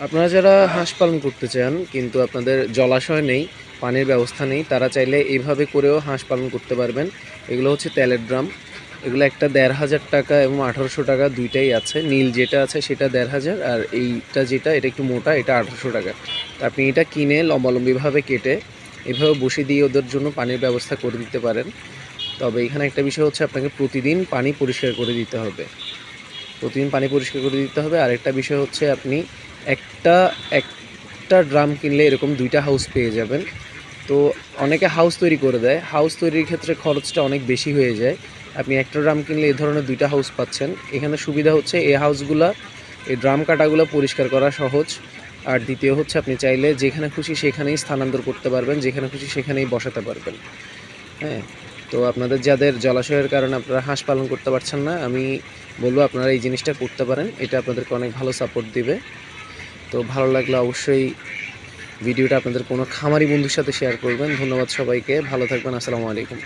আপনারা যারা হাঁস পালন করতে চান কিন্তু আপনাদের জলাশয় নেই, পানির ব্যবস্থা নেই, তারা চাইলে এইভাবে করেও হাঁস পালন করতে পারবেন। এগুলো হচ্ছে তেলের ড্রাম। এগুলো একটা ১,৫০০ টাকা এবং ১৮০০ টাকা দুইটাই আছে। নীল যেটা আছে সেটা ১,৫০০, আর এইটা যেটা এটা একটু মোটা, এটা ১৮০০ টাকা। তা আপনি এটা কিনে লম্বালম্বিভাবে কেটে এভাবে বসিয়ে দিয়ে ওদের জন্য পানির ব্যবস্থা করে দিতে পারেন। তবে এখানে একটা বিষয় হচ্ছে আপনাকে প্রতিদিন পানি পরিষ্কার করে দিতে হবে। প্রতিদিন পানি পরিষ্কার করে দিতে হবে। আরেকটা বিষয় হচ্ছে আপনি একটা একটা ড্রাম কিনলে এরকম ২টা হাউস পেয়ে যাবেন। তো অনেকে হাউস তৈরি করে দেয়। হাউস তৈরির ক্ষেত্রে খরচটা অনেক বেশি হয়ে যায়। আপনি একটা ড্রাম কিনলে এ ধরনের ২টা হাউস পাচ্ছেন। এখানে সুবিধা হচ্ছে এই হাউসগুলা, এই ড্রাম কাটাগুলো পরিষ্কার করা সহজ। আর দ্বিতীয় হচ্ছে আপনি চাইলে যেখানে খুশি সেখানেই স্থানান্তর করতে পারবেন, যেখানে খুশি সেখানেই বসাতে পারবেন। হ্যাঁ? তো আপনাদের যাদের জলাশয়ের কারণে আপনারা হাঁস পালন করতে পারছেন না, আমি বলব আপনারা এই জিনিসটা করতে পারেন। এটা আপনাদেরকে অনেক ভালো সাপোর্ট দিবে। তো ভালো লাগলে অবশ্যই ভিডিওটা আপনাদের কোনো খামারি বন্ধুর সাথে শেয়ার করবেন। ধন্যবাদ সবাইকে। ভালো থাকবেন। আসসালামু আলাইকুম।